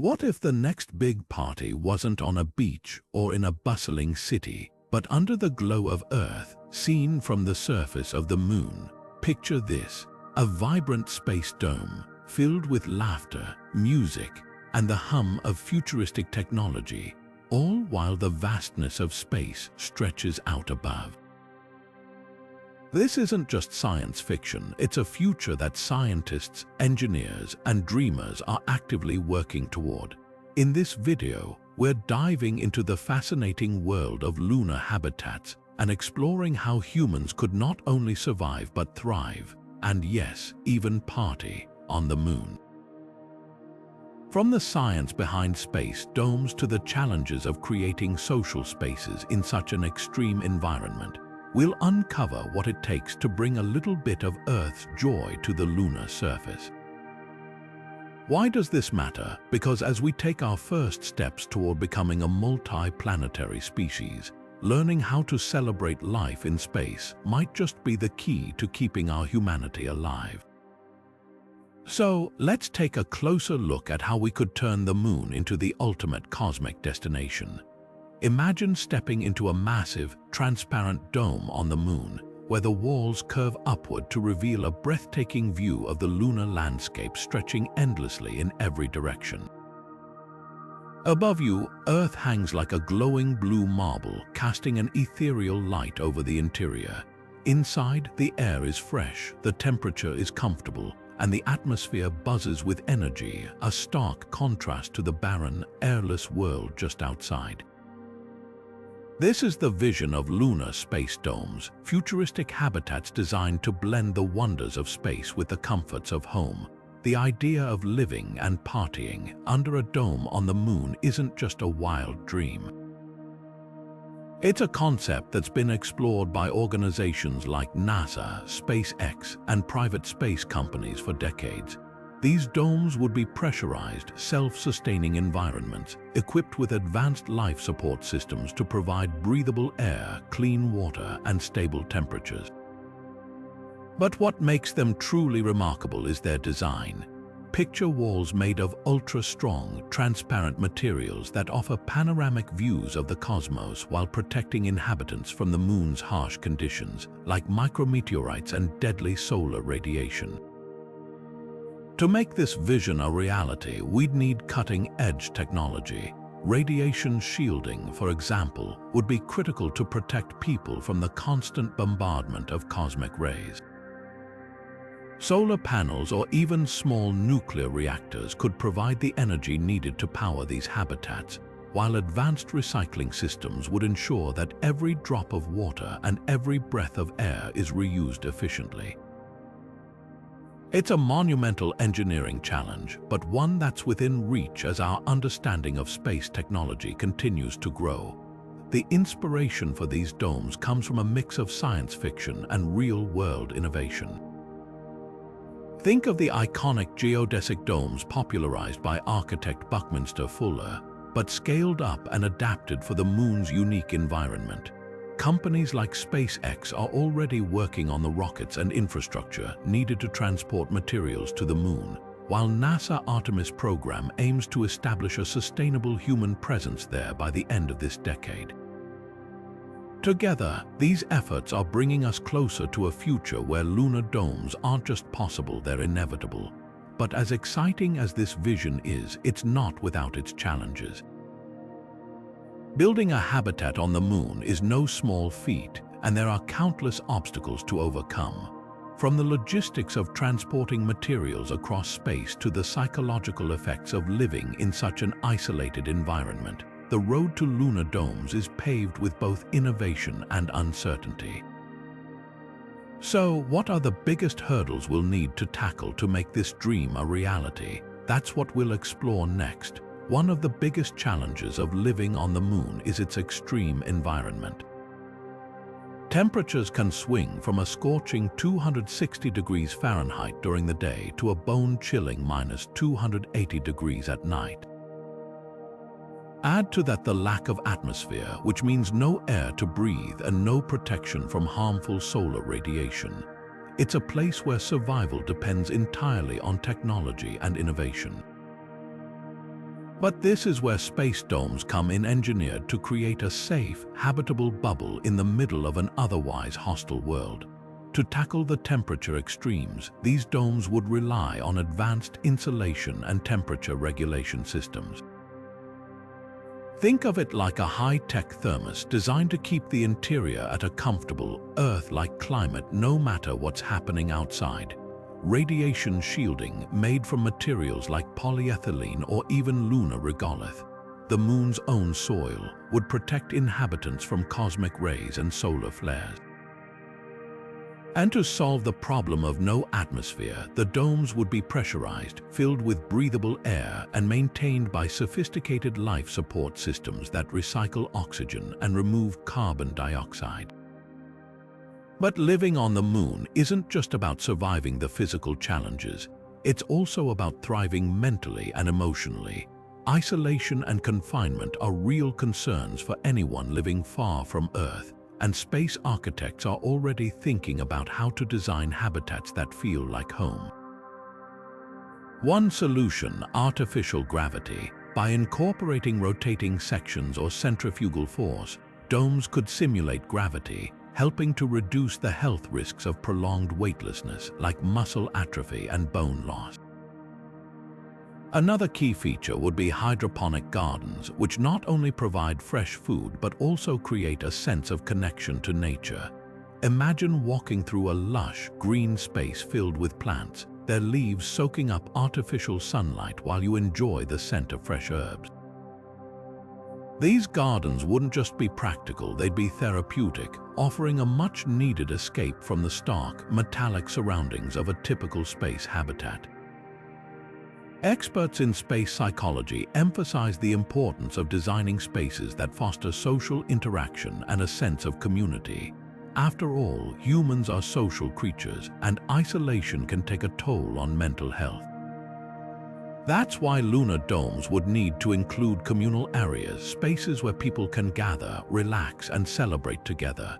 What if the next big party wasn't on a beach or in a bustling city, but under the glow of Earth, seen from the surface of the moon? Picture this, a vibrant space dome filled with laughter, music, and the hum of futuristic technology, all while the vastness of space stretches out above. This isn't just science fiction, it's a future that scientists, engineers, and dreamers are actively working toward. In this video, we're diving into the fascinating world of lunar habitats and exploring how humans could not only survive but thrive, and yes, even party, on the moon. From the science behind space domes to the challenges of creating social spaces in such an extreme environment, we'll uncover what it takes to bring a little bit of Earth's joy to the lunar surface. Why does this matter? Because as we take our first steps toward becoming a multi-planetary species, learning how to celebrate life in space might just be the key to keeping our humanity alive. So, let's take a closer look at how we could turn the moon into the ultimate cosmic destination. Imagine stepping into a massive, transparent dome on the moon, where the walls curve upward to reveal a breathtaking view of the lunar landscape stretching endlessly in every direction. Above you, Earth hangs like a glowing blue marble, casting an ethereal light over the interior. Inside, the air is fresh, the temperature is comfortable, and the atmosphere buzzes with energy, a stark contrast to the barren, airless world just outside. This is the vision of lunar space domes, futuristic habitats designed to blend the wonders of space with the comforts of home. The idea of living and partying under a dome on the moon isn't just a wild dream. It's a concept that's been explored by organizations like NASA, SpaceX, and private space companies for decades. These domes would be pressurized, self-sustaining environments, equipped with advanced life support systems to provide breathable air, clean water, and stable temperatures. But what makes them truly remarkable is their design. Picture walls made of ultra-strong, transparent materials that offer panoramic views of the cosmos while protecting inhabitants from the moon's harsh conditions, like micrometeorites and deadly solar radiation. To make this vision a reality, we'd need cutting-edge technology. Radiation shielding, for example, would be critical to protect people from the constant bombardment of cosmic rays. Solar panels or even small nuclear reactors could provide the energy needed to power these habitats, while advanced recycling systems would ensure that every drop of water and every breath of air is reused efficiently. It's a monumental engineering challenge, but one that's within reach as our understanding of space technology continues to grow. The inspiration for these domes comes from a mix of science fiction and real-world innovation. Think of the iconic geodesic domes popularized by architect Buckminster Fuller, but scaled up and adapted for the moon's unique environment. Companies like SpaceX are already working on the rockets and infrastructure needed to transport materials to the moon, while NASA Artemis program aims to establish a sustainable human presence there by the end of this decade. Together, these efforts are bringing us closer to a future where lunar domes aren't just possible, they're inevitable. But as exciting as this vision is, it's not without its challenges. Building a habitat on the moon is no small feat, and there are countless obstacles to overcome. From the logistics of transporting materials across space to the psychological effects of living in such an isolated environment, the road to lunar domes is paved with both innovation and uncertainty. So, what are the biggest hurdles we'll need to tackle to make this dream a reality? That's what we'll explore next. One of the biggest challenges of living on the moon is its extreme environment. Temperatures can swing from a scorching 260 degrees Fahrenheit during the day to a bone-chilling minus 280 degrees at night. Add to that the lack of atmosphere, which means no air to breathe and no protection from harmful solar radiation. It's a place where survival depends entirely on technology and innovation. But this is where space domes come in, engineered to create a safe, habitable bubble in the middle of an otherwise hostile world. To tackle the temperature extremes, these domes would rely on advanced insulation and temperature regulation systems. Think of it like a high-tech thermos designed to keep the interior at a comfortable, Earth-like climate no matter what's happening outside. Radiation shielding made from materials like polyethylene or even lunar regolith, the moon's own soil, would protect inhabitants from cosmic rays and solar flares. And to solve the problem of no atmosphere, the domes would be pressurized, filled with breathable air, and maintained by sophisticated life support systems that recycle oxygen and remove carbon dioxide. But living on the moon isn't just about surviving the physical challenges. It's also about thriving mentally and emotionally. Isolation and confinement are real concerns for anyone living far from Earth, and space architects are already thinking about how to design habitats that feel like home. One solution: artificial gravity. By incorporating rotating sections or centrifugal force, domes could simulate gravity, helping to reduce the health risks of prolonged weightlessness like muscle atrophy and bone loss. Another key feature would be hydroponic gardens, which not only provide fresh food but also create a sense of connection to nature. Imagine walking through a lush, green space filled with plants, their leaves soaking up artificial sunlight while you enjoy the scent of fresh herbs. These gardens wouldn't just be practical, they'd be therapeutic, offering a much-needed escape from the stark, metallic surroundings of a typical space habitat. Experts in space psychology emphasize the importance of designing spaces that foster social interaction and a sense of community. After all, humans are social creatures, and isolation can take a toll on mental health. That's why lunar domes would need to include communal areas, spaces where people can gather, relax, and celebrate together.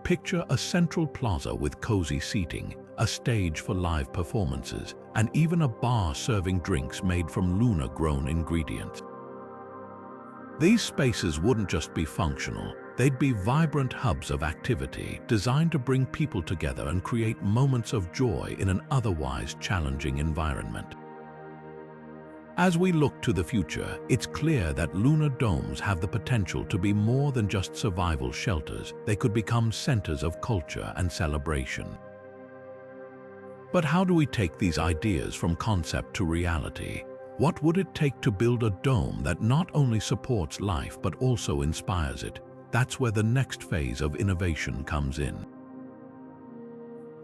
Picture a central plaza with cozy seating, a stage for live performances, and even a bar serving drinks made from lunar-grown ingredients. These spaces wouldn't just be functional, they'd be vibrant hubs of activity designed to bring people together and create moments of joy in an otherwise challenging environment. As we look to the future, it's clear that lunar domes have the potential to be more than just survival shelters. They could become centers of culture and celebration. But how do we take these ideas from concept to reality? What would it take to build a dome that not only supports life but also inspires it? That's where the next phase of innovation comes in.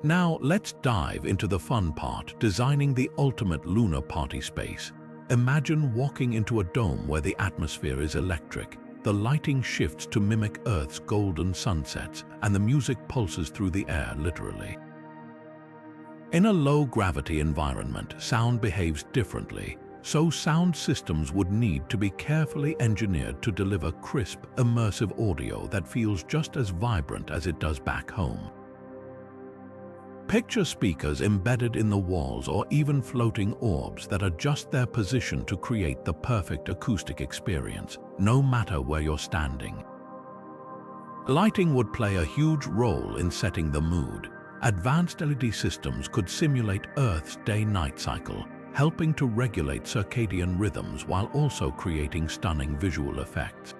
Now let's dive into the fun part: designing the ultimate lunar party space. Imagine walking into a dome where the atmosphere is electric, the lighting shifts to mimic Earth's golden sunsets, and the music pulses through the air literally. In a low-gravity environment, sound behaves differently, so sound systems would need to be carefully engineered to deliver crisp, immersive audio that feels just as vibrant as it does back home. Picture speakers embedded in the walls or even floating orbs that adjust their position to create the perfect acoustic experience, no matter where you're standing. Lighting would play a huge role in setting the mood. Advanced LED systems could simulate Earth's day-night cycle, helping to regulate circadian rhythms while also creating stunning visual effects.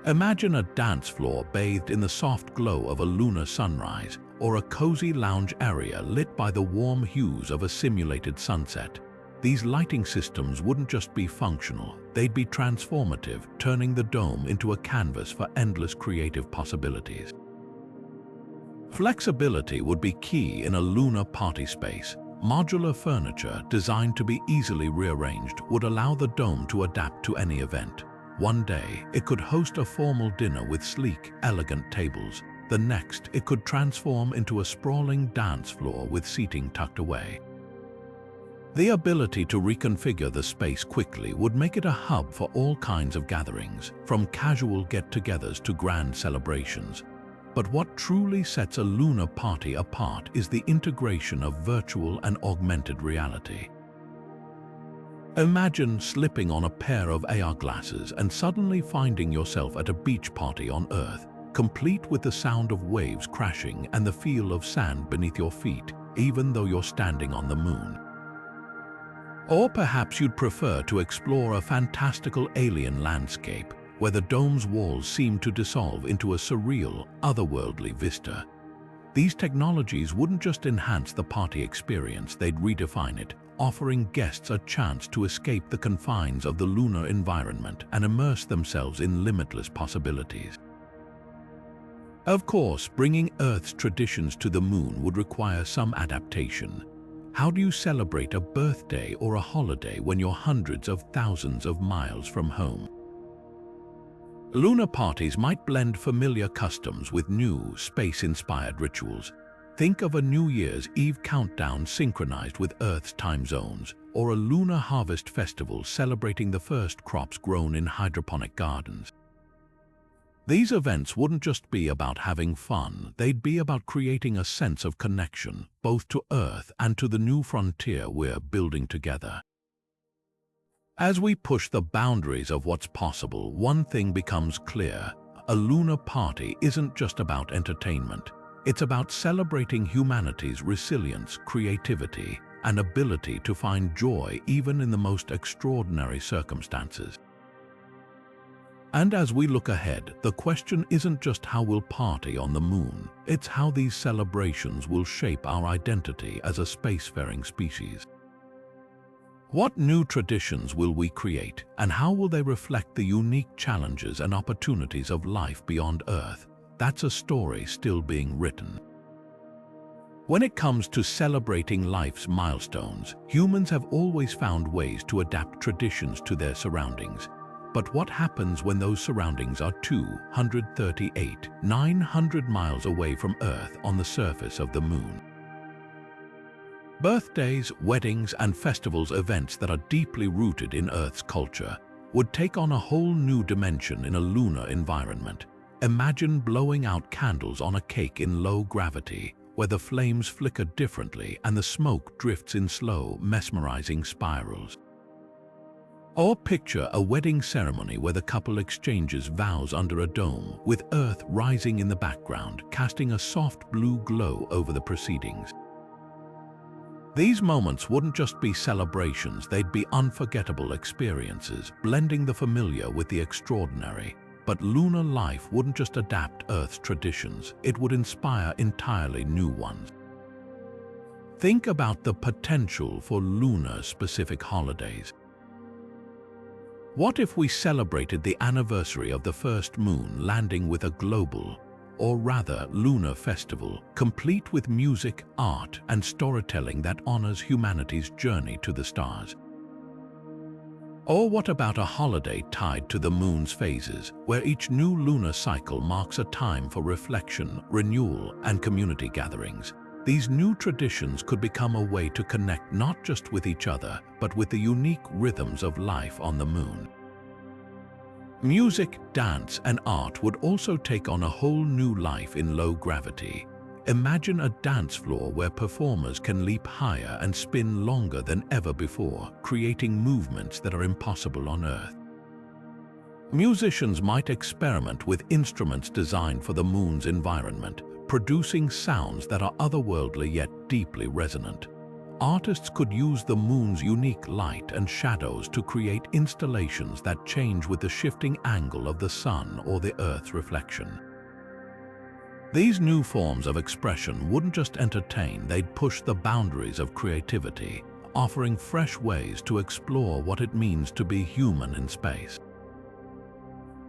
Imagine a dance floor bathed in the soft glow of a lunar sunrise, or a cozy lounge area lit by the warm hues of a simulated sunset. These lighting systems wouldn't just be functional, they'd be transformative, turning the dome into a canvas for endless creative possibilities. Flexibility would be key in a lunar party space. Modular furniture designed to be easily rearranged would allow the dome to adapt to any event. One day, it could host a formal dinner with sleek, elegant tables. The next, it could transform into a sprawling dance floor with seating tucked away. The ability to reconfigure the space quickly would make it a hub for all kinds of gatherings, from casual get-togethers to grand celebrations. But what truly sets a lunar party apart is the integration of virtual and augmented reality. Imagine slipping on a pair of AR glasses and suddenly finding yourself at a beach party on Earth, complete with the sound of waves crashing and the feel of sand beneath your feet, even though you're standing on the moon. Or perhaps you'd prefer to explore a fantastical alien landscape where the dome's walls seem to dissolve into a surreal, otherworldly vista. These technologies wouldn't just enhance the party experience, they'd redefine it, offering guests a chance to escape the confines of the lunar environment and immerse themselves in limitless possibilities. Of course, bringing Earth's traditions to the moon would require some adaptation. How do you celebrate a birthday or a holiday when you're hundreds of thousands of miles from home? Lunar parties might blend familiar customs with new, space-inspired rituals. Think of a New Year's Eve countdown synchronized with Earth's time zones, or a lunar harvest festival celebrating the first crops grown in hydroponic gardens. These events wouldn't just be about having fun, they'd be about creating a sense of connection, both to Earth and to the new frontier we're building together. As we push the boundaries of what's possible, one thing becomes clear: a lunar party isn't just about entertainment. It's about celebrating humanity's resilience, creativity, and ability to find joy even in the most extraordinary circumstances. And as we look ahead, the question isn't just how we'll party on the moon, it's how these celebrations will shape our identity as a spacefaring species. What new traditions will we create, and how will they reflect the unique challenges and opportunities of life beyond Earth? That's a story still being written. When it comes to celebrating life's milestones, humans have always found ways to adapt traditions to their surroundings. But what happens when those surroundings are 900 miles away from Earth on the surface of the moon? Birthdays, weddings, and festivals, events that are deeply rooted in Earth's culture, would take on a whole new dimension in a lunar environment. Imagine blowing out candles on a cake in low gravity, where the flames flicker differently and the smoke drifts in slow, mesmerizing spirals. Or picture a wedding ceremony where the couple exchanges vows under a dome, with Earth rising in the background, casting a soft blue glow over the proceedings. These moments wouldn't just be celebrations, they'd be unforgettable experiences, blending the familiar with the extraordinary. But lunar life wouldn't just adapt Earth's traditions, it would inspire entirely new ones. Think about the potential for lunar-specific holidays. What if we celebrated the anniversary of the first moon landing with a global, or rather lunar festival, complete with music, art, and storytelling that honors humanity's journey to the stars? Or what about a holiday tied to the moon's phases, where each new lunar cycle marks a time for reflection, renewal, and community gatherings? These new traditions could become a way to connect not just with each other, but with the unique rhythms of life on the moon. Music, dance, and art would also take on a whole new life in low gravity. Imagine a dance floor where performers can leap higher and spin longer than ever before, creating movements that are impossible on Earth. Musicians might experiment with instruments designed for the moon's environment, producing sounds that are otherworldly yet deeply resonant. Artists could use the moon's unique light and shadows to create installations that change with the shifting angle of the sun or the Earth's reflection. These new forms of expression wouldn't just entertain, they'd push the boundaries of creativity, offering fresh ways to explore what it means to be human in space.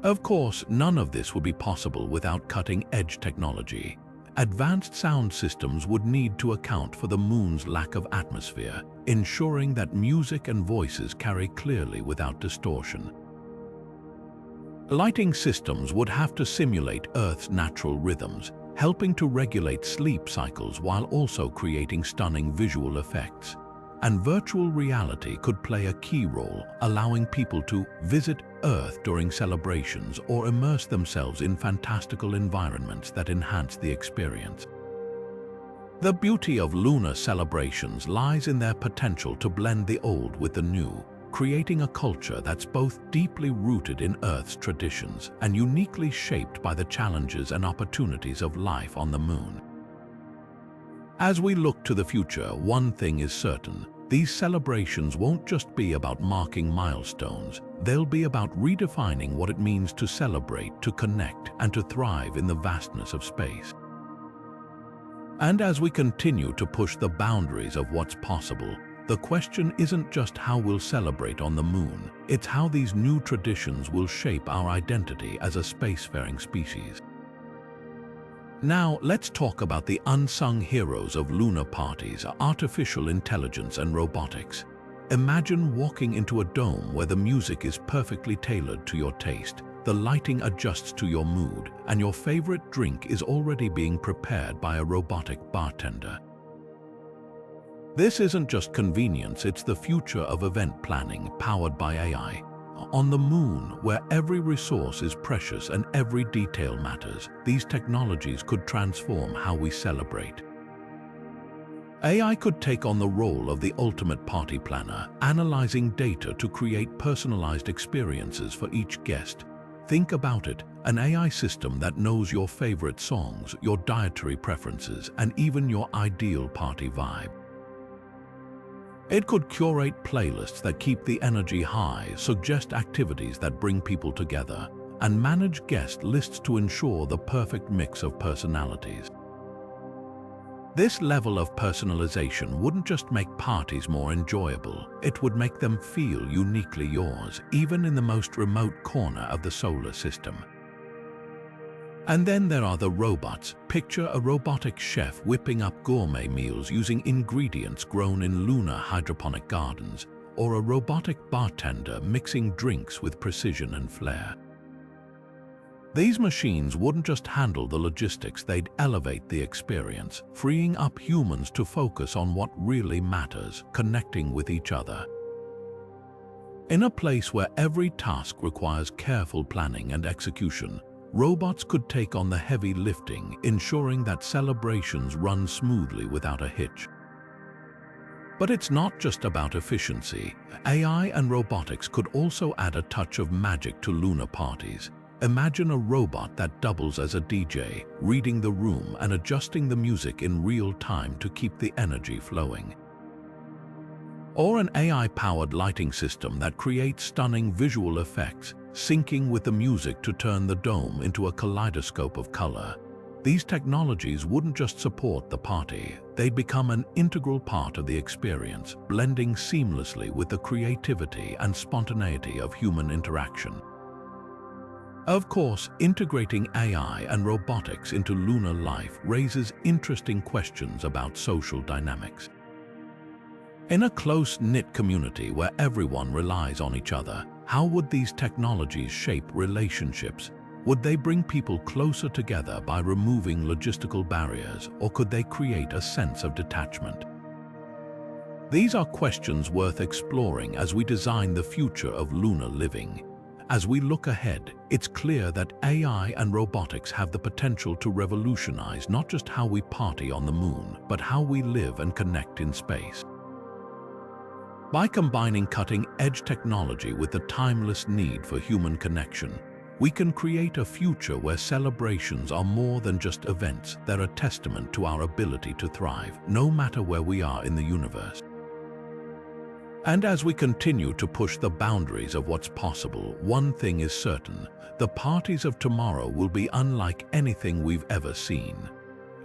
Of course, none of this would be possible without cutting-edge technology. Advanced sound systems would need to account for the moon's lack of atmosphere, ensuring that music and voices carry clearly without distortion. Lighting systems would have to simulate Earth's natural rhythms, helping to regulate sleep cycles while also creating stunning visual effects. And virtual reality could play a key role, allowing people to visit Earth during celebrations or immerse themselves in fantastical environments that enhance the experience. The beauty of lunar celebrations lies in their potential to blend the old with the new, creating a culture that's both deeply rooted in Earth's traditions and uniquely shaped by the challenges and opportunities of life on the moon. As we look to the future, one thing is certain: these celebrations won't just be about marking milestones, they'll be about redefining what it means to celebrate, to connect, and to thrive in the vastness of space. And as we continue to push the boundaries of what's possible, the question isn't just how we'll celebrate on the moon, it's how these new traditions will shape our identity as a spacefaring species. Now, let's talk about the unsung heroes of lunar parties: artificial intelligence and robotics. Imagine walking into a dome where the music is perfectly tailored to your taste, the lighting adjusts to your mood, and your favorite drink is already being prepared by a robotic bartender. This isn't just convenience, it's the future of event planning powered by AI. On the moon, where every resource is precious and every detail matters, these technologies could transform how we celebrate. AI could take on the role of the ultimate party planner, analyzing data to create personalized experiences for each guest. Think about it, an AI system that knows your favorite songs, your dietary preferences, and even your ideal party vibe. It could curate playlists that keep the energy high, suggest activities that bring people together, and manage guest lists to ensure the perfect mix of personalities. This level of personalization wouldn't just make parties more enjoyable, it would make them feel uniquely yours, even in the most remote corner of the solar system. And then there are the robots. Picture a robotic chef whipping up gourmet meals using ingredients grown in lunar hydroponic gardens, or a robotic bartender mixing drinks with precision and flair. These machines wouldn't just handle the logistics, they'd elevate the experience, freeing up humans to focus on what really matters: connecting with each other. In a place where every task requires careful planning and execution, robots could take on the heavy lifting, ensuring that celebrations run smoothly without a hitch. But it's not just about efficiency. AI and robotics could also add a touch of magic to lunar parties. Imagine a robot that doubles as a DJ, reading the room and adjusting the music in real time to keep the energy flowing. Or an AI-powered lighting system that creates stunning visual effects, syncing with the music to turn the dome into a kaleidoscope of color. These technologies wouldn't just support the party, they'd become an integral part of the experience, blending seamlessly with the creativity and spontaneity of human interaction. Of course, integrating AI and robotics into lunar life raises interesting questions about social dynamics. In a close-knit community where everyone relies on each other, how would these technologies shape relationships? Would they bring people closer together by removing logistical barriers, or could they create a sense of detachment? These are questions worth exploring as we design the future of lunar living. As we look ahead, it's clear that AI and robotics have the potential to revolutionize not just how we party on the moon, but how we live and connect in space. By combining cutting-edge technology with the timeless need for human connection, we can create a future where celebrations are more than just events. They're a testament to our ability to thrive, no matter where we are in the universe. And as we continue to push the boundaries of what's possible, one thing is certain: the parties of tomorrow will be unlike anything we've ever seen.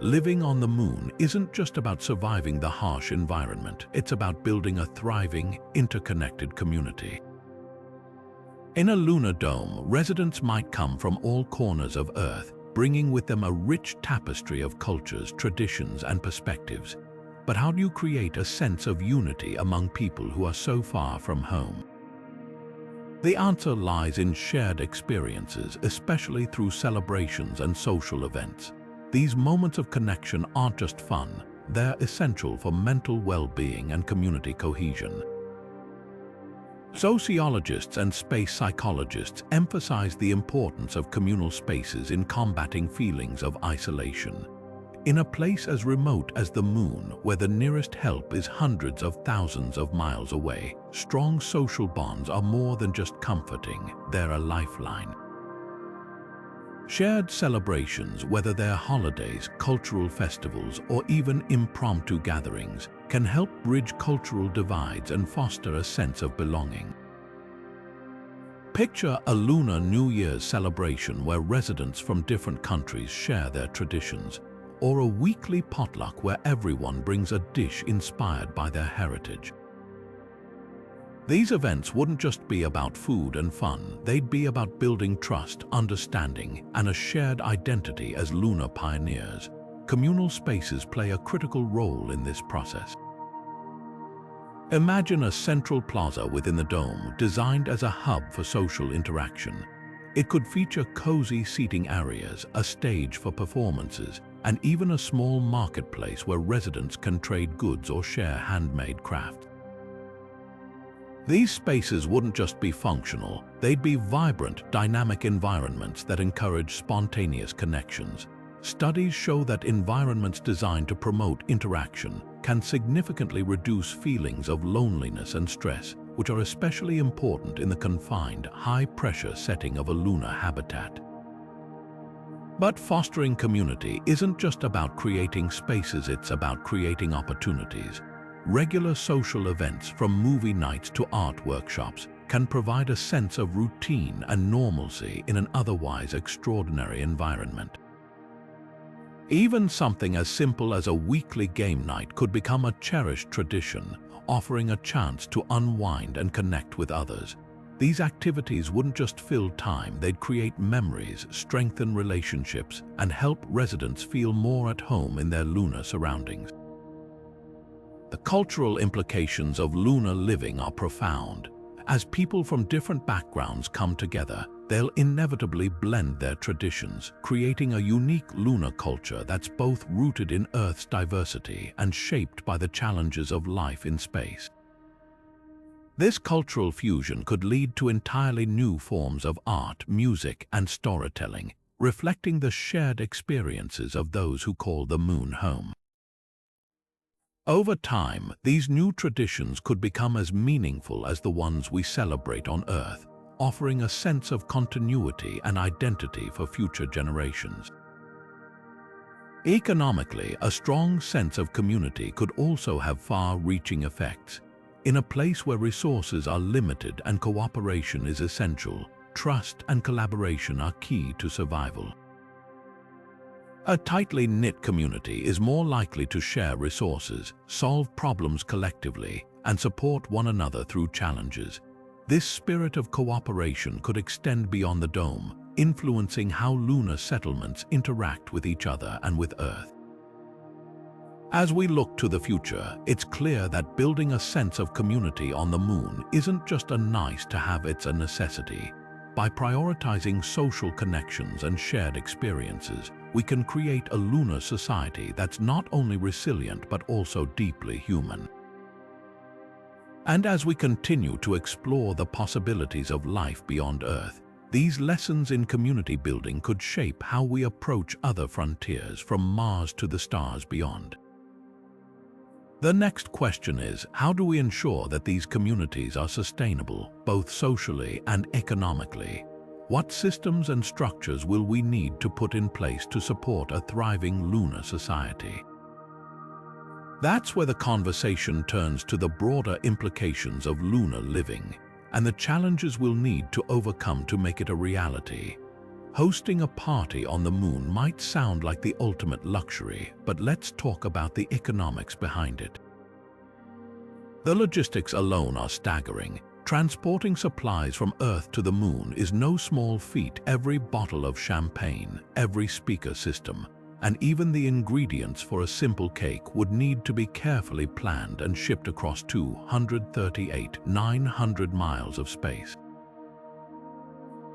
Living on the moon isn't just about surviving the harsh environment, it's about building a thriving, interconnected community. In a lunar dome, residents might come from all corners of Earth, bringing with them a rich tapestry of cultures, traditions, and perspectives. But how do you create a sense of unity among people who are so far from home? The answer lies in shared experiences, especially through celebrations and social events. These moments of connection aren't just fun, they're essential for mental well-being and community cohesion. Sociologists and space psychologists emphasize the importance of communal spaces in combating feelings of isolation. In a place as remote as the moon, where the nearest help is hundreds of thousands of miles away, strong social bonds are more than just comforting, they're a lifeline. Shared celebrations, whether they're holidays, cultural festivals, or even impromptu gatherings, can help bridge cultural divides and foster a sense of belonging. Picture a Lunar New Year's celebration where residents from different countries share their traditions, or a weekly potluck where everyone brings a dish inspired by their heritage. These events wouldn't just be about food and fun, they'd be about building trust, understanding, and a shared identity as lunar pioneers. Communal spaces play a critical role in this process. Imagine a central plaza within the dome, designed as a hub for social interaction. It could feature cozy seating areas, a stage for performances, and even a small marketplace where residents can trade goods or share handmade crafts. These spaces wouldn't just be functional, they'd be vibrant, dynamic environments that encourage spontaneous connections. Studies show that environments designed to promote interaction can significantly reduce feelings of loneliness and stress, which are especially important in the confined, high-pressure setting of a lunar habitat. But fostering community isn't just about creating spaces, it's about creating opportunities. Regular social events, from movie nights to art workshops, can provide a sense of routine and normalcy in an otherwise extraordinary environment. Even something as simple as a weekly game night could become a cherished tradition, offering a chance to unwind and connect with others. These activities wouldn't just fill time, they'd create memories, strengthen relationships, and help residents feel more at home in their lunar surroundings. The cultural implications of lunar living are profound. As people from different backgrounds come together, they'll inevitably blend their traditions, creating a unique lunar culture that's both rooted in Earth's diversity and shaped by the challenges of life in space. This cultural fusion could lead to entirely new forms of art, music, and storytelling, reflecting the shared experiences of those who call the moon home. Over time, these new traditions could become as meaningful as the ones we celebrate on Earth, offering a sense of continuity and identity for future generations. Economically, a strong sense of community could also have far-reaching effects. In a place where resources are limited and cooperation is essential, trust and collaboration are key to survival. A tightly knit community is more likely to share resources, solve problems collectively, and support one another through challenges. This spirit of cooperation could extend beyond the dome, influencing how lunar settlements interact with each other and with Earth. As we look to the future, it's clear that building a sense of community on the moon isn't just a nice-to-have, it's a necessity. By prioritizing social connections and shared experiences, we can create a lunar society that's not only resilient but also deeply human. And as we continue to explore the possibilities of life beyond Earth, these lessons in community building could shape how we approach other frontiers, from Mars to the stars beyond. The next question is, how do we ensure that these communities are sustainable, both socially and economically? What systems and structures will we need to put in place to support a thriving lunar society? That's where the conversation turns to the broader implications of lunar living and the challenges we'll need to overcome to make it a reality. Hosting a party on the moon might sound like the ultimate luxury, but let's talk about the economics behind it. The logistics alone are staggering. Transporting supplies from Earth to the moon is no small feat. Every bottle of champagne, every speaker system, and even the ingredients for a simple cake would need to be carefully planned and shipped across 238,900 miles of space.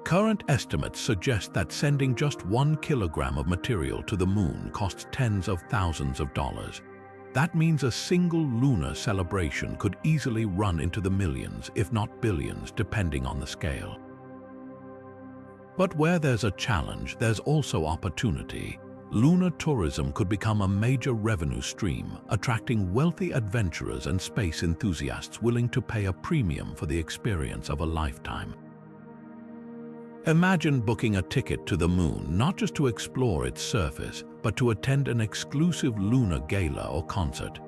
Current estimates suggest that sending just 1 kilogram of material to the moon costs tens of thousands of dollars. That means a single lunar celebration could easily run into the millions, if not billions, depending on the scale. But where there's a challenge, there's also opportunity. lunar tourism could become a major revenue stream, attracting wealthy adventurers and space enthusiasts willing to pay a premium for the experience of a lifetime. Imagine booking a ticket to the moon not just to explore its surface, but to attend an exclusive lunar gala or concert.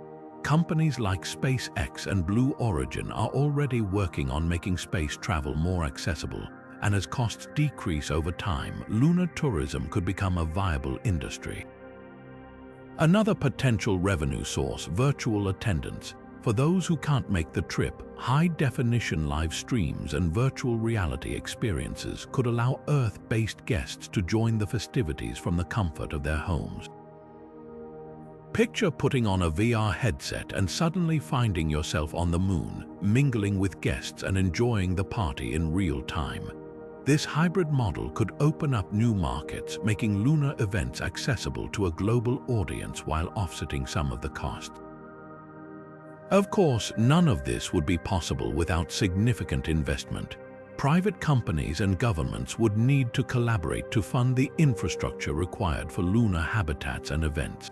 Companies like SpaceX and Blue Origin are already working on making space travel more accessible, and as costs decrease over time, lunar tourism could become a viable industry. Another potential revenue source: virtual attendance. For those who can't make the trip, high-definition live streams and virtual reality experiences could allow Earth-based guests to join the festivities from the comfort of their homes. Picture putting on a VR headset and suddenly finding yourself on the moon, mingling with guests and enjoying the party in real time. This hybrid model could open up new markets, making lunar events accessible to a global audience while offsetting some of the cost. Of course, none of this would be possible without significant investment. Private companies and governments would need to collaborate to fund the infrastructure required for lunar habitats and events.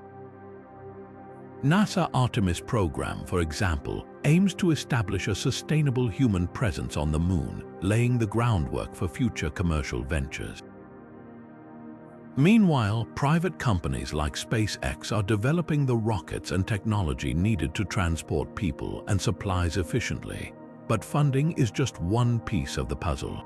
NASA Artemis program, for example, aims to establish a sustainable human presence on the moon, laying the groundwork for future commercial ventures. Meanwhile, private companies like SpaceX are developing the rockets and technology needed to transport people and supplies efficiently. But funding is just one piece of the puzzle.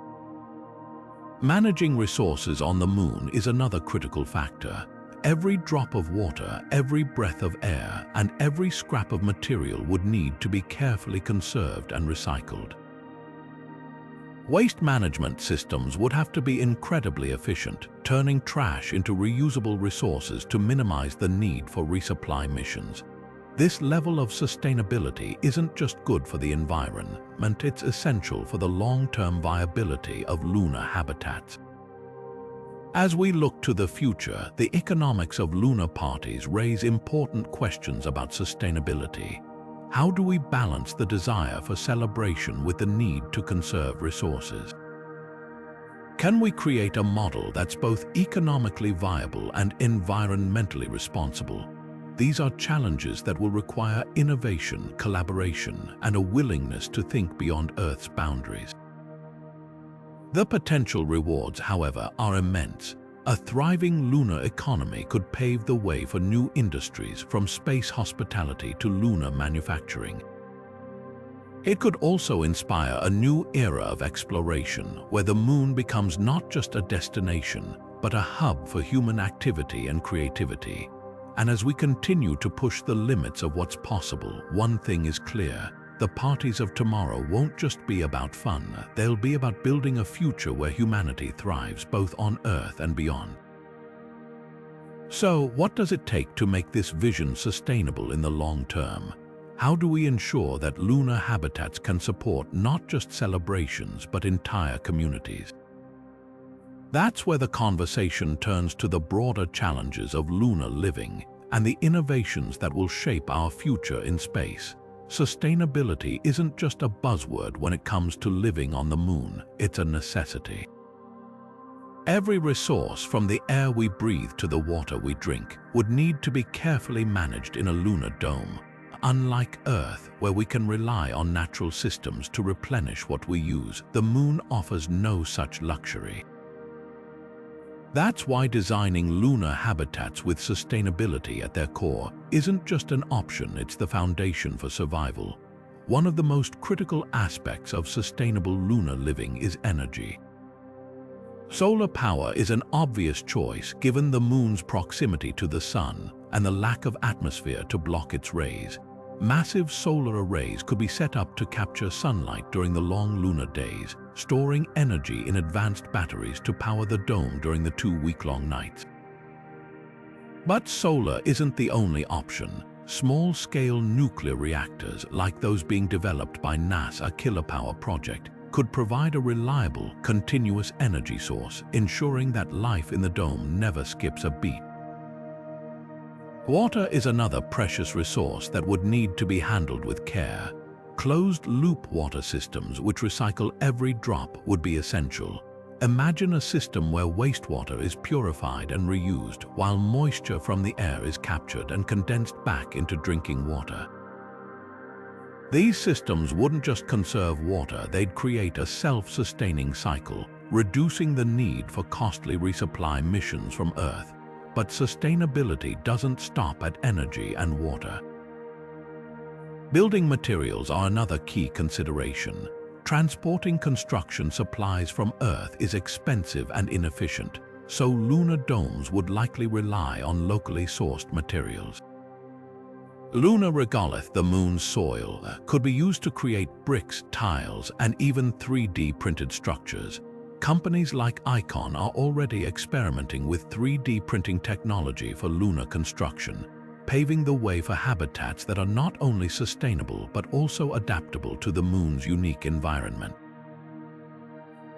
Managing resources on the moon is another critical factor. Every drop of water, every breath of air, and every scrap of material would need to be carefully conserved and recycled. Waste management systems would have to be incredibly efficient, turning trash into reusable resources to minimize the need for resupply missions. This level of sustainability isn't just good for the environment, it's essential for the long-term viability of lunar habitats. As we look to the future, the economics of lunar parties raise important questions about sustainability. How do we balance the desire for celebration with the need to conserve resources? Can we create a model that's both economically viable and environmentally responsible? These are challenges that will require innovation, collaboration, and a willingness to think beyond Earth's boundaries. The potential rewards, however, are immense. A thriving lunar economy could pave the way for new industries, from space hospitality to lunar manufacturing. It could also inspire a new era of exploration, where the moon becomes not just a destination, but a hub for human activity and creativity. And as we continue to push the limits of what's possible, one thing is clear: the parties of tomorrow won't just be about fun, they'll be about building a future where humanity thrives both on Earth and beyond. So, what does it take to make this vision sustainable in the long term? How do we ensure that lunar habitats can support not just celebrations but entire communities? That's where the conversation turns to the broader challenges of lunar living and the innovations that will shape our future in space. Sustainability isn't just a buzzword when it comes to living on the moon, it's a necessity. Every resource, from the air we breathe to the water we drink, would need to be carefully managed in a lunar dome. Unlike Earth, where we can rely on natural systems to replenish what we use, the moon offers no such luxury. That's why designing lunar habitats with sustainability at their core isn't just an option, it's the foundation for survival. One of the most critical aspects of sustainable lunar living is energy. Solar power is an obvious choice given the moon's proximity to the sun and the lack of atmosphere to block its rays. Massive solar arrays could be set up to capture sunlight during the long lunar days, storing energy in advanced batteries to power the dome during the 2-week-long nights. But solar isn't the only option. Small-scale nuclear reactors, like those being developed by NASA's Kilopower project, could provide a reliable, continuous energy source, ensuring that life in the dome never skips a beat. Water is another precious resource that would need to be handled with care. Closed-loop water systems which recycle every drop would be essential. Imagine a system where wastewater is purified and reused, while moisture from the air is captured and condensed back into drinking water. These systems wouldn't just conserve water, they'd create a self-sustaining cycle, reducing the need for costly resupply missions from Earth. But sustainability doesn't stop at energy and water. Building materials are another key consideration. Transporting construction supplies from Earth is expensive and inefficient, so lunar domes would likely rely on locally sourced materials. Lunar regolith, the moon's soil, could be used to create bricks, tiles, and even 3D printed structures. Companies like Icon are already experimenting with 3D printing technology for lunar construction, paving the way for habitats that are not only sustainable but also adaptable to the moon's unique environment.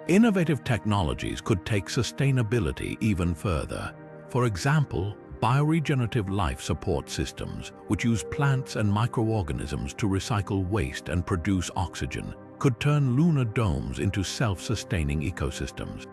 Innovative technologies could take sustainability even further. For example, bioregenerative life support systems, which use plants and microorganisms to recycle waste and produce oxygen, could turn lunar domes into self-sustaining ecosystems.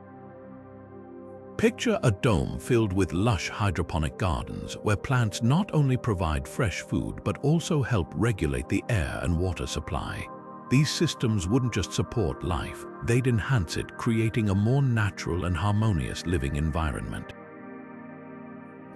Picture a dome filled with lush hydroponic gardens where plants not only provide fresh food but also help regulate the air and water supply. These systems wouldn't just support life, they'd enhance it, creating a more natural and harmonious living environment.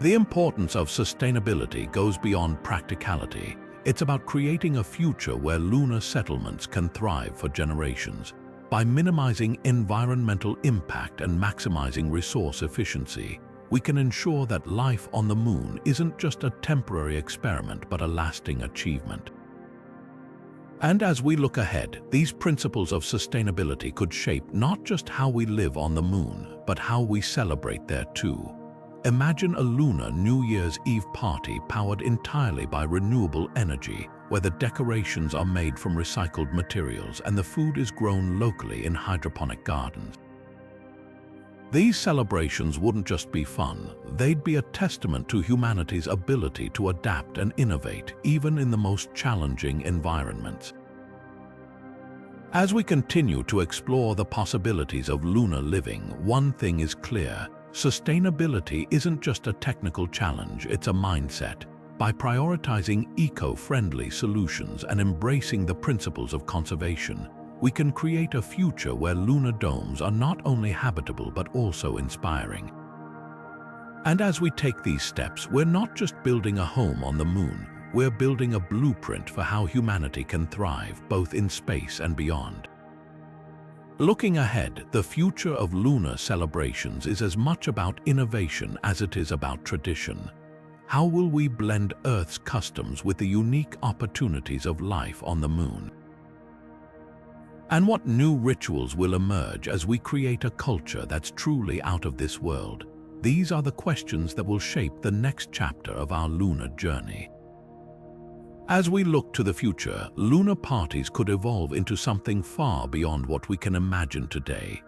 The importance of sustainability goes beyond practicality. It's about creating a future where lunar settlements can thrive for generations. By minimizing environmental impact and maximizing resource efficiency, we can ensure that life on the moon isn't just a temporary experiment but a lasting achievement. And as we look ahead, these principles of sustainability could shape not just how we live on the moon, but how we celebrate there too. Imagine a lunar New Year's Eve party powered entirely by renewable energy, where the decorations are made from recycled materials and the food is grown locally in hydroponic gardens. These celebrations wouldn't just be fun, they'd be a testament to humanity's ability to adapt and innovate, even in the most challenging environments. As we continue to explore the possibilities of lunar living, one thing is clear: sustainability isn't just a technical challenge, it's a mindset. By prioritizing eco-friendly solutions and embracing the principles of conservation, we can create a future where lunar domes are not only habitable but also inspiring. And as we take these steps, we're not just building a home on the moon, we're building a blueprint for how humanity can thrive both in space and beyond. Looking ahead, the future of lunar celebrations is as much about innovation as it is about tradition. How will we blend Earth's customs with the unique opportunities of life on the moon? And what new rituals will emerge as we create a culture that's truly out of this world? These are the questions that will shape the next chapter of our lunar journey. As we look to the future, lunar parties could evolve into something far beyond what we can imagine today.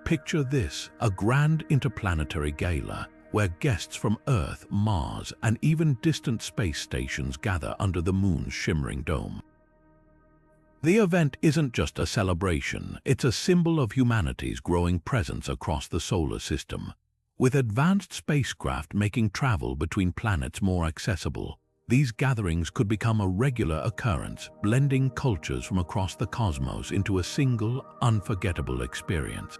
Picture this: a grand interplanetary gala, where guests from Earth, Mars, and even distant space stations gather under the moon's shimmering dome. The event isn't just a celebration, it's a symbol of humanity's growing presence across the solar system. With advanced spacecraft making travel between planets more accessible, these gatherings could become a regular occurrence, blending cultures from across the cosmos into a single, unforgettable experience.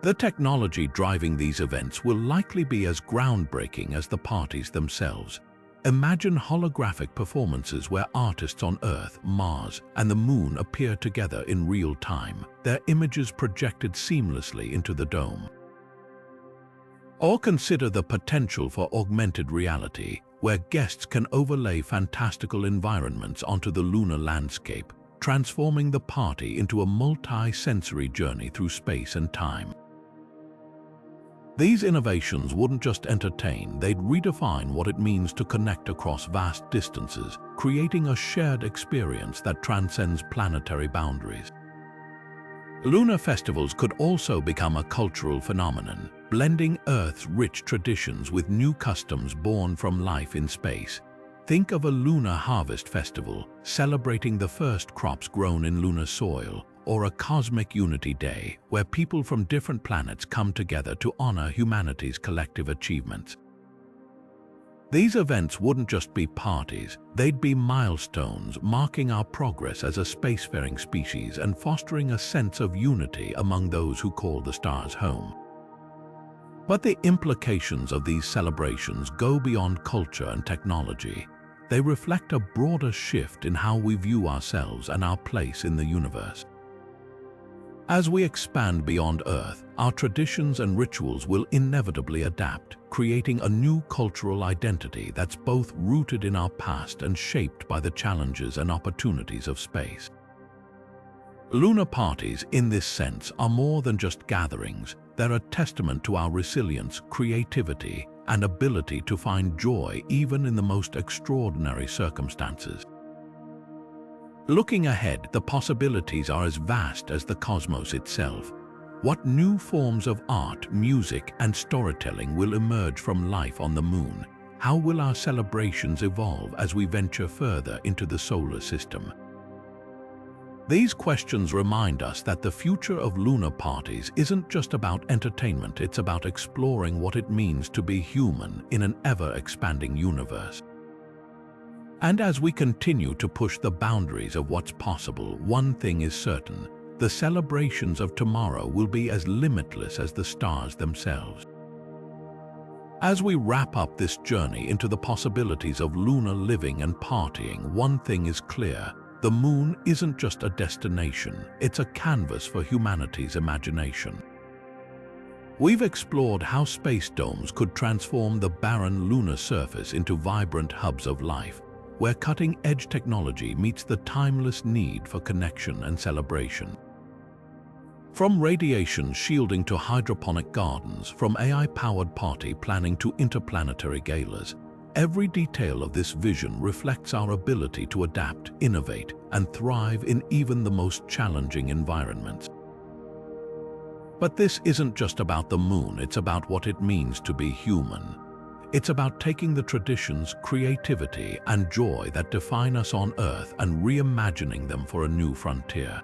The technology driving these events will likely be as groundbreaking as the parties themselves. Imagine holographic performances where artists on Earth, Mars, and the Moon appear together in real time, their images projected seamlessly into the dome. Or consider the potential for augmented reality, where guests can overlay fantastical environments onto the lunar landscape, transforming the party into a multi-sensory journey through space and time. These innovations wouldn't just entertain, they'd redefine what it means to connect across vast distances, creating a shared experience that transcends planetary boundaries. Lunar festivals could also become a cultural phenomenon, blending Earth's rich traditions with new customs born from life in space. Think of a lunar harvest festival, celebrating the first crops grown in lunar soil, or a cosmic unity day where people from different planets come together to honor humanity's collective achievements. These events wouldn't just be parties, they'd be milestones marking our progress as a spacefaring species and fostering a sense of unity among those who call the stars home. But the implications of these celebrations go beyond culture and technology. They reflect a broader shift in how we view ourselves and our place in the universe. As we expand beyond Earth, our traditions and rituals will inevitably adapt, creating a new cultural identity that's both rooted in our past and shaped by the challenges and opportunities of space. Lunar parties, in this sense, are more than just gatherings. They're a testament to our resilience, creativity, and ability to find joy even in the most extraordinary circumstances. Looking ahead, the possibilities are as vast as the cosmos itself. What new forms of art, music, and storytelling will emerge from life on the moon? How will our celebrations evolve as we venture further into the solar system? These questions remind us that the future of lunar parties isn't just about entertainment, it's about exploring what it means to be human in an ever-expanding universe. And as we continue to push the boundaries of what's possible, one thing is certain: the celebrations of tomorrow will be as limitless as the stars themselves. As we wrap up this journey into the possibilities of lunar living and partying, one thing is clear: the moon isn't just a destination, it's a canvas for humanity's imagination. We've explored how space domes could transform the barren lunar surface into vibrant hubs of life, where cutting-edge technology meets the timeless need for connection and celebration. From radiation shielding to hydroponic gardens, from AI-powered party planning to interplanetary galas, every detail of this vision reflects our ability to adapt, innovate, and thrive in even the most challenging environments. But this isn't just about the moon, it's about what it means to be human. It's about taking the traditions, creativity, and joy that define us on Earth and reimagining them for a new frontier.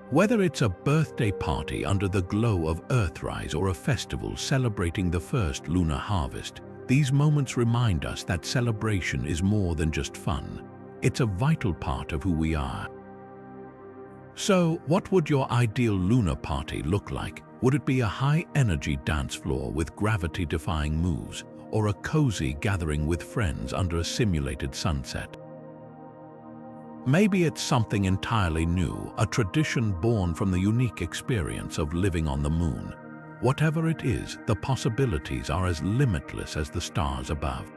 Whether it's a birthday party under the glow of Earthrise or a festival celebrating the first lunar harvest, these moments remind us that celebration is more than just fun. It's a vital part of who we are. So, what would your ideal lunar party look like? Would it be a high-energy dance floor with gravity-defying moves, or a cozy gathering with friends under a simulated sunset? Maybe it's something entirely new, a tradition born from the unique experience of living on the moon. Whatever it is, the possibilities are as limitless as the stars above.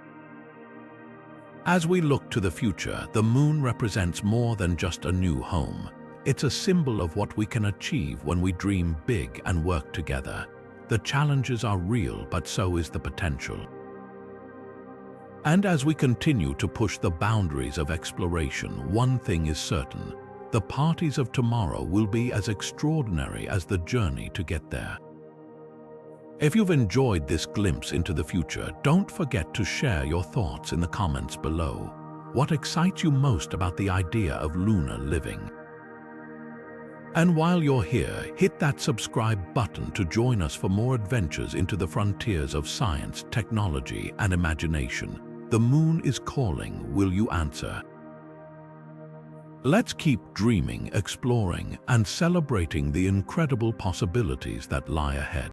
As we look to the future, the moon represents more than just a new home. It's a symbol of what we can achieve when we dream big and work together. The challenges are real, but so is the potential. And as we continue to push the boundaries of exploration, one thing is certain: the parties of tomorrow will be as extraordinary as the journey to get there. If you've enjoyed this glimpse into the future, don't forget to share your thoughts in the comments below. What excites you most about the idea of lunar living? And while you're here, hit that subscribe button to join us for more adventures into the frontiers of science, technology, and imagination. The moon is calling. Will you answer? Let's keep dreaming, exploring, and celebrating the incredible possibilities that lie ahead.